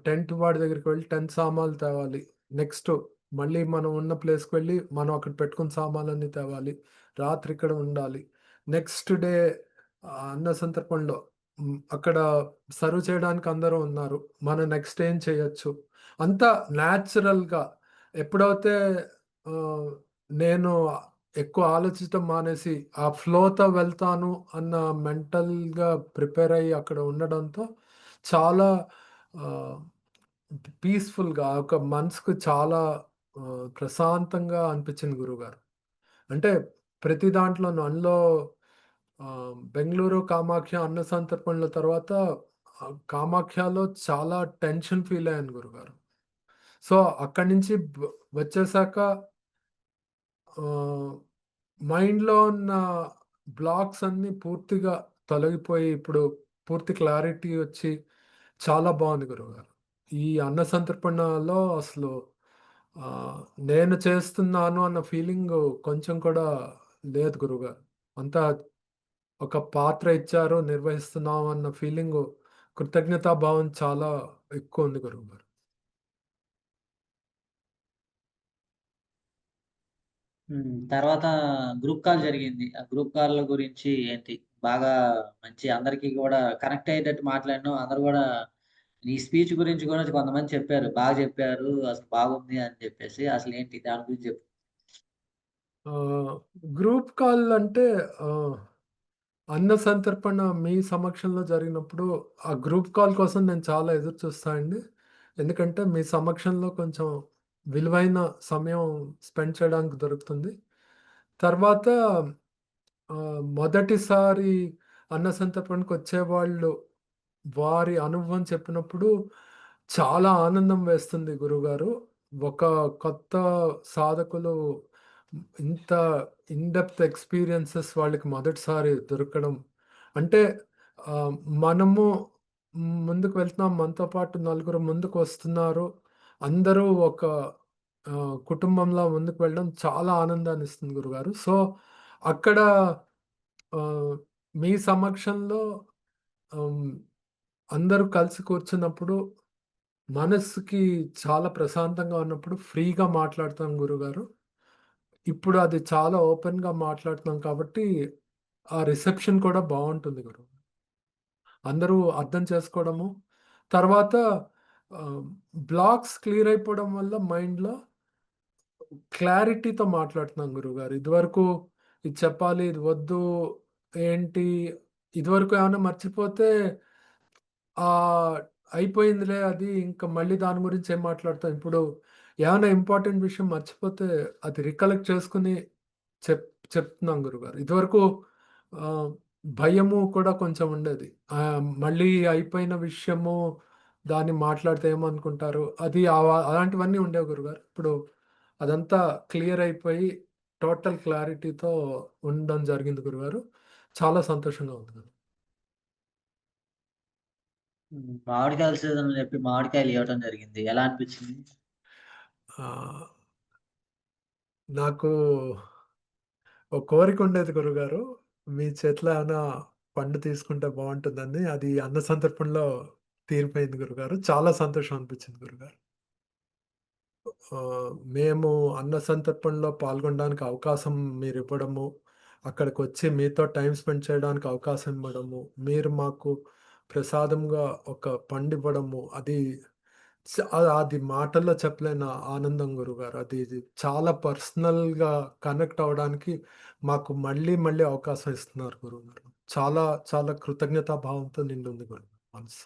టెంట్ వాడి దగ్గరికి వెళ్లి టెంట్ సామాన్లు తేవాలి. నెక్స్ట్ మళ్ళీ మనం ఉన్న ప్లేస్‌కి వెళ్లి మనం అక్కడ పెట్టుకున్న సామాన్లన్నీ తేవాలి. రాత్రి ఇక్కడ ఉండాలి. నెక్స్ట్ డే అన్న సంతర్పణలో అక్కడ సర్వ్ చేయడానికి అందరూ ఉన్నారు. మనం నెక్స్ట్ ఏం చేయొచ్చు? అంతా న్యాచురల్‌గా ఎప్పుడైతే ఆహ్, నేను ఎక్కువ ఆలోచించటం మానేసి, ఆ ఫ్లోతో వెళ్తాను అన్న మెంటల్‌గా ప్రిపేర్ అయ్యి అక్కడ ఉండడంతో చాలా ఆహ్, పీస్‌ఫుల్‌గా ఒక మనసుకు చాలా ప్రశాంతంగా అనిపించింది గురువుగారు. అంటే ప్రతి దాంట్లోనూ అందులో బెంగుళూరు, కామాఖ్య అన్న సంతర్పణల తర్వాత కామాఖ్యలో చాలా టెన్షన్ ఫీల్ అయ్యాను గురుగారు. సో, అక్కడి నుంచి వచ్చేసాక ఆహ్, మైండ్‌లో ఉన్న బ్లాక్స్ అన్నీ పూర్తిగా తొలగిపోయి, ఇప్పుడు పూర్తి క్లారిటీ వచ్చి చాలా బావుంది గురువుగారు. ఈ అన్న సంతర్పణలో అసలు ఆహ్, నేను చేస్తున్నాను అన్న ఫీలింగు కొంచెం కూడా లేదు గురువుగారు. అంతా ఒక పాత్ర ఇచ్చారు, నిర్వహిస్తున్నాం అన్న ఫీలింగు కృతజ్ఞతా భావం చాలా ఎక్కువుంది గురువుగారు. తర్వాత గ్రూప్ కాల్ జరిగింది. ఆ గ్రూప్ కాల్‌ల గురించి ఏంటి? బాగా మంచి అందరికి గూడా కనెక్ట్ అయ్యేటట్టు మాట్లాడినావు. అందరూ గూడా నీ స్పీచ్ గురించి గూడా కొంతమంది చెప్పారు. బాగా చెప్పారు. అసలు బాగుంది అని జెప్పేసి. అసలేంటి దాని గురించి జెప్పు? ఆహ్, గ్రూప్ కాల్ అంటే ఆహ్, అన్న సంతర్పణ మీ సమక్షంలో జరిగినప్పుడు, ఆ గ్రూప్ కాల్ కోసం నేను చాలా ఎదురు చూస్తా అండి. ఎందుకంటే మీ సమక్షంలో కొంచెం విలువైన సమయం స్పెండ్ చేయడానికి దొరుకుతుంది. తర్వాత మొదటిసారి అన్న సంతర్పణకొచ్చేవాళ్ళు వారి అనుభవం చెప్పినప్పుడు చాలా ఆనందం వేస్తుంది గురువుగారు. ఒక కొత్త సాధకులు ఇంత ఇన్ డెప్త్ ఎక్స్‌పీరియన్సెస్ వాళ్ళకి మొదటిసారి దొరకడం. అంటే ఆహ్, మనము ముందుకు వెళ్తున్నాం. మనతో పాటు నలుగురు ముందుకొస్తున్నారు. అందరూ ఒక కుటుంబంలా ముందుకు వెళ్ళడం చాలా ఆనందాన్నిస్తుంది గురుగారు. సో, అక్కడ ఆహ్, మీ సమక్షంలో హ్మ్. అందరూ కలిసి కూర్చున్నప్పుడు, మనస్సుకి చాలా ప్రశాంతంగా ఉన్నప్పుడు ఫ్రీగా మాట్లాడతాం గురుగారు. ఇప్పుడు అది చాలా ఓపెన్‌గా మాట్లాడుతున్నాం కాబట్టి, ఆ రిసెప్షన్ కూడా బావుంటుంది గురు. అందరూ అర్థం చేసుకోవడము. తర్వాత ఆహ్, బ్లాక్స్ క్లియర్ అయిపోవడం వల్ల మైండ్‌లో క్లారిటీతో మాట్లాడుతున్నాం గురువుగారు. ఇదివరకు ఇది చెప్పాలి, ఇది వద్దు, ఏంటి, ఇదివరకు ఏమన్నా మర్చిపోతే ఆహ్, అయిపోయిందిలే అది. ఇంక మళ్ళీ దాని గురించి ఏం మాట్లాడతాం. ఇప్పుడు ఏమన్నా ఇంపార్టెంట్ విషయం మర్చిపోతే అది రికలెక్ట్ చేసుకొని చెప్ చెప్తున్నాం గురుగారు. ఇదివరకు ఆహ్, భయము కూడా కొంచెం ఉండేది. మళ్ళీ అయిపోయిన విషయము దాన్ని మాట్లాడితే ఏమనుకుంటారు? అది అలాంటివన్నీ ఉండేవి గురుగారు. ఇప్పుడు అదంతా క్లియర్ అయిపోయి టోటల్ క్లారిటీతో ఉండడం జరిగింది గురుగారు. చాలా సంతోషంగా ఉంది. మామిడికాయల సీజన్ అని చెప్పి మామిడికాయలు ఇవ్వటం జరిగింది. ఎలా అనిపించింది? ఆహ్, నాకు ఒక కోరికుండేది గురుగారు. మీ చేతిలో ఏమన్నా పండు తీసుకుంటే బావుంటుందని. అది అన్న సంతర్పణలో తీరిపోయింది గురుగారు. చాలా సంతోషం అనిపించింది గురుగారు. మేము అన్న సంతర్పణలో పాల్గొనడానికి అవకాశం మీరివ్వడము, అక్కడికొచ్చి మీతో టైమ్ స్పెండ్ చేయడానికి అవకాశం ఇవ్వడము, మీరు మాకు ప్రసాదంగా ఒక పండివ్వడము, అది అది మాటల్లో చెప్పలేని ఆనందం గురుగారు. అది ఇది చాలా పర్సనల్‌గా కనెక్ట్ అవ్వడానికి మాకు మళ్ళీ, మళ్ళీ అవకాశం ఇస్తున్నారు గురువుగారు. చాలా, చాలా కృతజ్ఞతా భావంతో నిండుంది మనసు.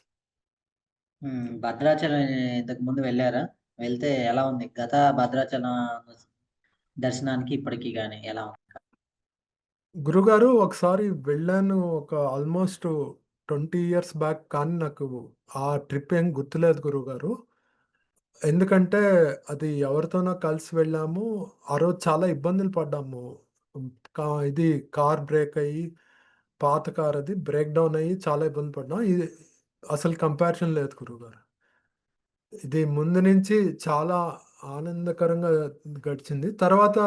భద్రాచలం ఇంతకు ముందు వెళ్లారా? వెళ్తే ఎలా ఉంది? గత భద్రాచలం దర్శనానికి ఇప్పటికి గాని ఎలా ఉంది? గురుగారు ఒకసారి వెళ్ళాను. ఒక ఆల్‌మోస్ట్ 20 ఇయర్స్ బ్యాక్, కానీ నాకు ఆ ట్రిప్ ఏం గుర్తులేదు గురువుగారు. ఎందుకంటే అది ఎవరితోనో కలిసి వెళ్ళాము. ఆ రోజు చాలా ఇబ్బందులు పడ్డాము. హ్మ్. ఇది కార్ బ్రేక్ అయ్యి, పాత కార్ అది బ్రేక్ డౌన్ అయ్యి చాలా ఇబ్బంది పడ్డాం. ఇది అసలు కంపారిజన్ లేదు గురువుగారు. ఇది ముందు నుంచి చాలా ఆనందకరంగా గడిచింది. తర్వాత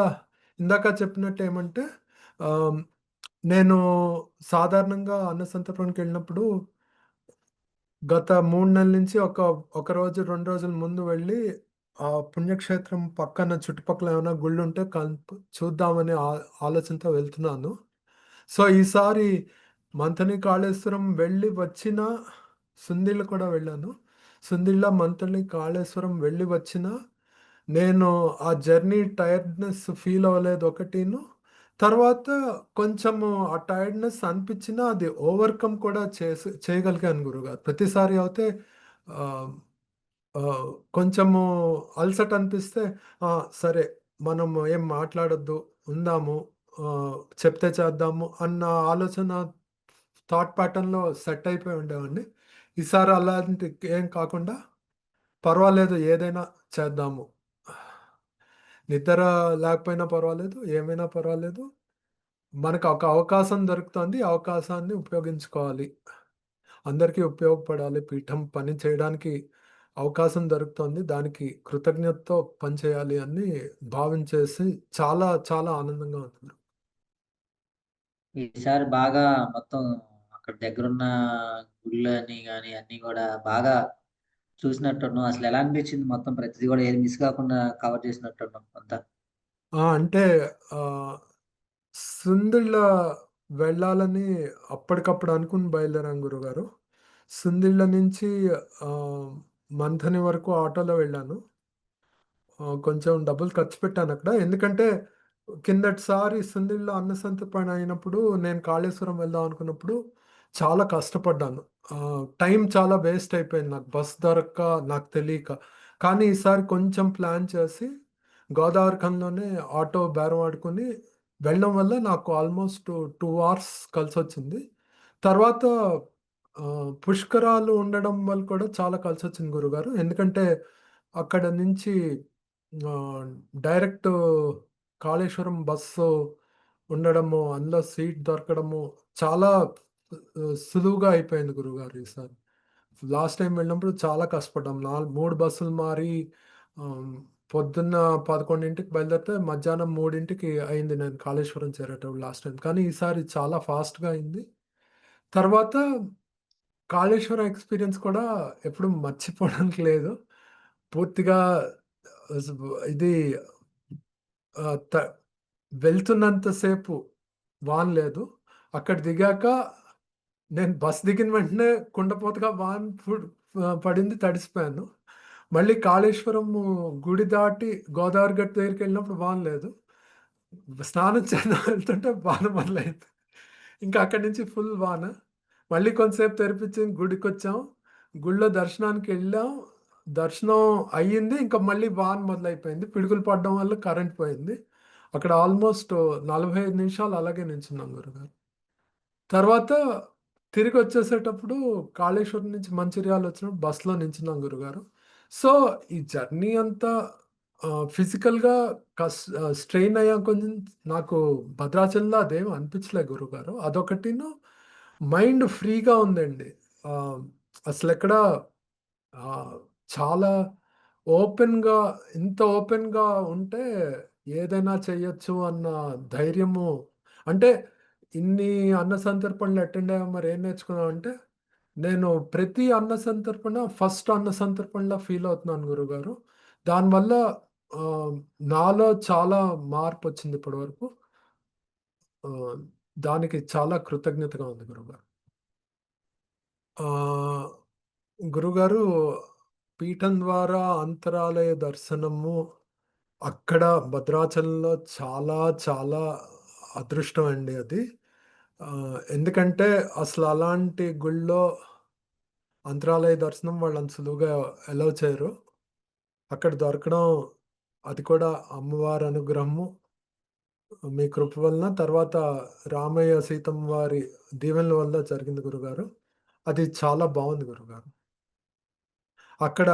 ఇందాక చెప్పినట్టు ఏమంటే ఆహ్, నేను సాధారణంగా అన్న సంతర్పణకెళ్ళినప్పుడు గత 3 నెలల నుంచి ఒక రోజు, 2 రోజుల ముందు వెళ్ళి ఆ పుణ్యక్షేత్రం పక్కన చుట్టుపక్కల ఏమైనా గుళ్ళుంటే చూద్దామనే ఆలోచనతో వెళ్తున్నాను. సో, ఈసారి మంథని కాళేశ్వరం వెళ్ళి వచ్చినా, సుందిళ్ళ కూడా వెళ్ళాను. సుందిళ్ళ, మంథని కాళేశ్వరం వెళ్ళి వచ్చినా, నేను ఆ జర్నీ టైర్డ్‌నెస్ ఫీల్ అవ్వలేదు ఒకటీను. తర్వాత కొంచెము ఆ టైర్డ్‌నెస్ అనిపించినా అది ఓవర్‌కమ్ కూడా చేయగలిగాను గురువుగారు. ప్రతిసారి అయితే ఆహ్, ఆహ్, కొంచెము అలసట అనిపిస్తే సరే, మనము ఏం మాట్లాడొద్దు, ఉందాము, చెప్తే చేద్దాము అన్న ఆలోచన థాట్ ప్యాటర్న్‌లో సెట్ అయిపోయి ఉండేవాడిని. ఈసారి అలాంటి ఏం కాకుండా పర్వాలేదు, ఏదైనా చేద్దాము. నిద్ర లేకపోయినా పర్వాలేదు, ఏమైనా పర్వాలేదు. మనకు ఒక అవకాశం దొరుకుతోంది. ఈ అవకాశాన్ని ఉపయోగించుకోవాలి. అందరికీ ఉపయోగపడాలి. పీఠం పని చేయడానికి అవకాశం దొరుకుతోంది. దానికి కృతజ్ఞతతో పనిచేయాలి అని భావించేసి చాలా చాలా ఆనందంగా ఉంది. ఈసారి బాగా మొత్తం అక్కడ దగ్గరున్న గుళ్ళని గాని అన్నీ గూడా బాగా చూసినట్టున్నాం. అసలు ఎలా అనిపించింది? మొత్తం ప్రతిది గూడా ఏది మిస్ కాకుండా కవర్ చేసినట్టున్నాం అంతా. అంటే ఆహ్, సుందిళ్ళ వెళ్ళాలని అప్పటికప్పుడు అనుకుని బయలుదేరాం గురుగారు. సుందిళ్ళ నుంచి ఆహ్, మంథని వరకు ఆటోలో వెళ్ళాను. కొంచెం డబ్బులు ఖర్చు పెట్టానక్కడ. ఎందుకంటే, కిందటిసారి సుందిళ్ళలో అన్నసంతర్పణ అయినప్పుడు నేను కాళేశ్వరం వెళ్దాం అనుకున్నప్పుడు చాలా కష్టపడ్డాను. టైం చాలా వేస్ట్ అయిపోయింది నాకు. బస్ దొరక్క, నాకు తెలీక. కానీ ఈసారి కొంచెం ప్లాన్ చేసి గోదావరి ఖనిలోనే ఆటో బేరం ఆడుకొని వెళ్ళడం వల్ల నాకు ఆల్మోస్ట్ 2 అవర్స్ కలిసొచ్చింది. తర్వాత పుష్కరాలు ఉండడం వల్ల కూడా చాలా కలిసొచ్చింది గురుగారు. ఎందుకంటే అక్కడ నుంచి ఆహ్, డైరెక్ట్ కాళేశ్వరం బస్సు ఉండడము, అందులో సీట్ దొరకడము చాలా సులువుగా అయిపోయింది గురువుగారు ఈసారి. లాస్ట్ టైమ్ వెళ్ళినప్పుడు చాలా కష్టపడ్డాం. 3 బస్సులు మారి ఆహ్, పొద్దున్న 11కి బయలుదేరితే మధ్యాహ్నం 3కి అయింది నేను కాళేశ్వరం చేరేటప్పుడు లాస్ట్ టైమ్. కానీ ఈసారి చాలా ఫాస్ట్‌గా అయింది. తర్వాత కాళేశ్వరం ఎక్స్‌పీరియన్స్ కూడా ఎప్పుడు మర్చిపోవడానికి లేదు. పూర్తిగా అస్ ఇది ఆహ్, త వెళ్తున్నంత సేపు వాన లేదు. అక్కడ దిగాక నేను బస్ దిగిన వెంటనే కుండపోతగా వాన పడింది, తడిసిపోయాను. మళ్ళీ కాళేశ్వరము గుడి దాటి గోదావరి గట్టు దగ్గరికెళ్ళినప్పుడు వాన లేదు. స్నానం చేద్దాం వెళ్తుంటే వాన మొదలైంది. ఇంకా అక్కడి నుంచి ఫుల్ వాన. మళ్ళీ కొంతసేపు తెరిపించింది, గుడికొచ్చాం. గుడిలో దర్శనానికెళ్ళాం. దర్శనం అయ్యింది. ఇంకా మళ్ళీ వాన మొదలైపోయింది. పిడుగులు పడడం వల్ల కరెంట్ పోయింది. అక్కడ ఆల్‌మోస్ట్ 45 నిమిషాలు అలాగే నించున్నాం గురుగారు. తర్వాత తిరిగొచ్చేసేటప్పుడు కాళేశ్వరం నుంచి మంచిర్యాల వచ్చినప్పుడు బస్‌లో నించున్నాం గురుగారు. సో, ఈ జర్నీ అంతా ఫిజికల్‌గా స్ట్రెయిన్ అయ్యాం కొంచెం. నాకు భద్రాచలంలో అదేమి అనిపించలే గురుగారు. అదొకటిను, మైండ్ ఫ్రీగా ఉందండి. ఆహ్, అసలెక్కడ ఆహ్, చాలా ఓపెన్‌గా, ఇంత ఓపెన్‌గా ఉంటే ఏదైనా చేయొచ్చు అన్న ధైర్యము. అంటే ఇన్ని అన్న సంతర్పణలు అటెండ్ అయ్యాం, మరి ఏం నేర్చుకున్నామంటే, నేను ప్రతి అన్న సంతర్పణ ఫస్ట్ అన్న సంతర్పణలా ఫీల్ అవుతున్నాను గురుగారు. దానివల్ల ఆహ్, నాలో చాలా మార్పొచ్చింది ఇప్పటి వరకు. ఆహ్, దానికి చాలా కృతజ్ఞతగా ఉంది గురుగారు. ఆహ్, గురుగారు, పీఠం ద్వారా అంతరాలయ దర్శనము అక్కడ భద్రాచలంలో చాలా చాలా అదృష్టం అండి అది. ఎందుకంటే అసలు అలాంటి గుడిలో అంతరాలయ దర్శనం వాళ్ళంత సులువుగా అలౌ చేయరు. అక్కడ దొరకడం, అది కూడా అమ్మవారి అనుగ్రహము, మీ కృప వలన, తర్వాత రామయ్య, సీతమ్మ వారి దీవెనల వల్ల జరిగింది గురుగారు. అది చాలా బావుంది గురుగారు. అక్కడ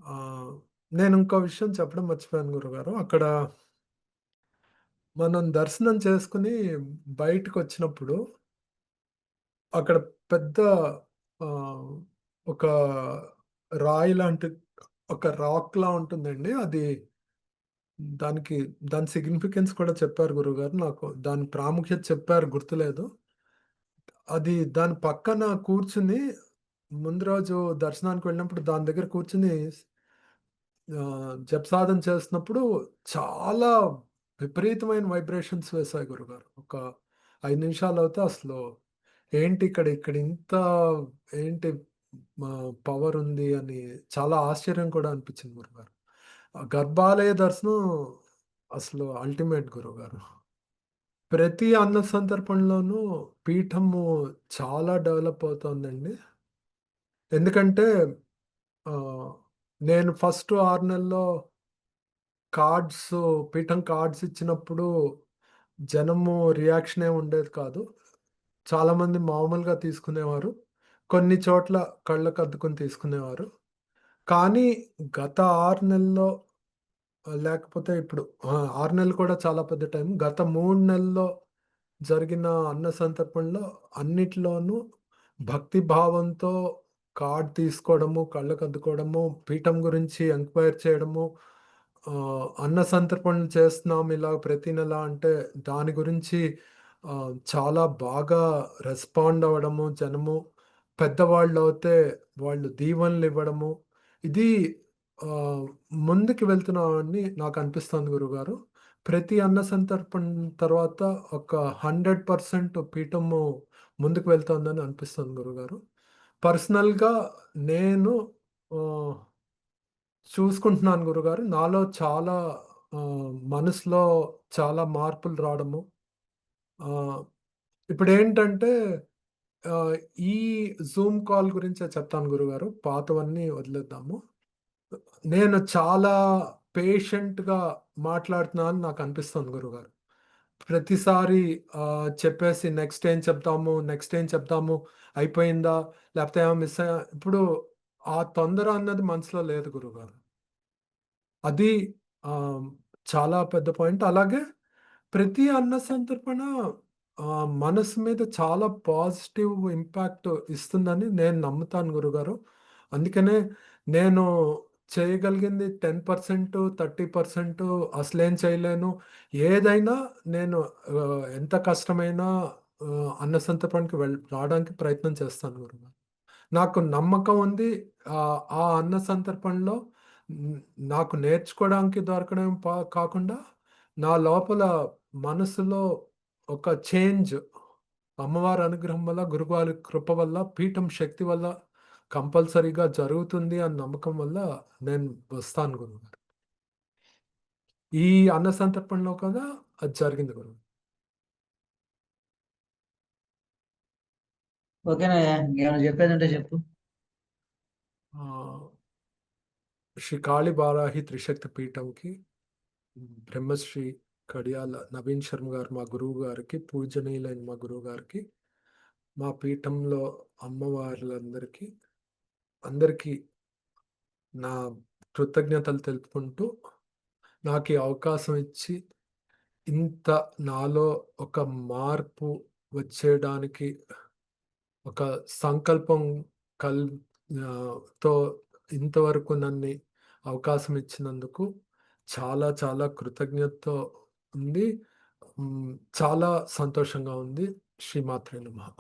ఆహ్, నేను ఇంకో విషయం చెప్పడం మర్చిపోయాను గురుగారు. అక్కడ మనం దర్శనం చేసుకొని బయటకొచ్చినప్పుడు అక్కడ పెద్ద ఆహ్, ఒక రాయి లాంటి ఒక రాక్‌లా ఉంటుందండి. అది దానికి దాని సిగ్నిఫికెన్స్ కూడా చెప్పారు గురువుగారు. నాకు దాని ప్రాముఖ్యత చెప్పారు, గుర్తులేదు. అది దాని పక్కన కూర్చుని, ముందు రోజు దర్శనానికి వెళ్ళినప్పుడు దాని దగ్గర కూర్చొని జపసాధన చేస్తున్నప్పుడు చాలా విపరీతమైన వైబ్రేషన్స్ వేశాయి గురుగారు. ఒక 5 నిమిషాలవుతే అసలు ఏంటి ఇక్కడ ఇక్కడ ఇంత ఏంటి పవరుంది అని చాలా ఆశ్చర్యం కూడా అనిపించింది గురుగారు. గర్భాలయ దర్శనం అసలు అల్టిమేట్ గురువుగారు. ప్రతి అన్న సందర్భంలోనూ పీఠము చాలా డెవలప్ అవుతోందండి. ఎందుకంటే ఆహ్, నేను ఫస్ట్ 6 నెలల్లో కార్డ్స్ పీఠం కార్డ్స్ ఇచ్చినప్పుడు జనము రియాక్షన్ ఏమి ఉండేది కాదు. చాలామంది మామూలుగా తీసుకునేవారు. కొన్ని చోట్ల కళ్ళకద్దుకొని తీసుకునేవారు. కానీ గత 6 నెలల్లో లేకపోతే ఇప్పుడు 6 నెలలు కూడా చాలా పెద్ద టైం. గత 3 నెలల్లో జరిగిన అన్న సంతర్పణలో అన్నిటిలోనూ భక్తి భావంతో కార్డ్ తీసుకోవడము, కళ్ళకద్దుకోవడము, పీఠం గురించి ఎంక్వైర్ చేయడము, అన్న సంతర్పణలు చేస్తున్నాం ఇలాగ ప్రతి నెల అంటే దాని గురించి చాలా బాగా రెస్పాండ్ అవ్వడము జనము. పెద్దవాళ్ళవుతే వాళ్ళు దీవెనలివ్వడము. ఇది ఆహ్, ముందుకు వెళ్తున్నామని నాకనిపిస్తోంది గురువుగారు. ప్రతి అన్న సంతర్పణ తర్వాత ఒక 100% పీఠము ముందుకు వెళ్తోందని అనిపిస్తుంది గురుగారు. పర్సనల్‌గా నేను ఆహ్, చూసుకుంటున్నాను గురుగారు. నాలో చాలా మనసులో చాలా మార్పులు రావడము. ఆహ్, ఇప్పుడేంటంటే ఆహ్, ఈ జూమ్ కాల్ గురించే చెప్తాను గురుగారు. పాతవన్నీ వదిలేద్దాము. నేను చాలా పేషెంట్‌గా మాట్లాడుతున్నానని నాకనిపిస్తుంది గురుగారు. ప్రతిసారి చెప్పేసి నెక్స్ట్ ఏం చెప్తాము, నెక్స్ట్ ఏం చెప్తాము, అయిపోయిందా? లేపోతే ఏమైనా మిస్ అయ్యా? ఇప్పుడు ఆ తొందర అన్నది మనసులో లేదు గురుగారు. అది ఆహ్, చాలా పెద్ద పాయింట్. అలాగే ప్రతి అన్న సంతర్పణ మనసు మీద చాలా పాజిటివ్ ఇంపాక్ట్ ఇస్తుందని నేను నమ్ముతాను గురుగారు. అందుకనే నేను చేయగలిగింది 10%, 30% అసలేం చేయలేను. ఏదైనా నేను ఎంత కష్టమైనా అన్న సంతర్పణకి రావడానికి ప్రయత్నం చేస్తాను గురుగారు. నాకు నమ్మకం ఉంది. ఆ అన్న సందర్భంలో హ్మ్, నాకు నేర్చుకోవడానికి దొరకడం కాకుండా, నా లోపల మనసులో ఒక చేంజ్, అమ్మవారి అనుగ్రహం వల్ల, గురువారి కృప వల్ల, పీఠం శక్తి వల్ల కంపల్సరీగా జరుగుతుంది అని నమ్మకం వల్ల నేను వస్తాను గురువుగారు. ఈ అన్న సంతర్పణలో కూడా అది జరిగింది గురువు. ఓకేనయ్యా. ఇంకేమైనా చెప్పేదుంటే చెప్పు. ఆహ్, శ్రీ కాళీ బారాహి త్రిశక్తి పీఠంకి బ్రహ్మశ్రీ కడియాల నవీన్ శర్మ గారు మా గురువు గారికి, పూజనీయులైన మా గురువు గారికి, మా పీఠంలో అమ్మవార్లందరికీ, అందరికీ నా కృతజ్ఞతలు తెలుపుకుంటూ, నాకీ అవకాశం ఇచ్చి, ఇంత నాలో ఒక మార్పు వచ్చేయడానికి ఒక సంకల్పం కల్ తో ఇంతవరకు నన్ని అవకాశం ఇచ్చినందుకు చాలా చాలా కృతజ్ఞతతో ఉంది. హ్మ్. చాలా సంతోషంగా ఉంది. శ్రీమాత్రే నమః.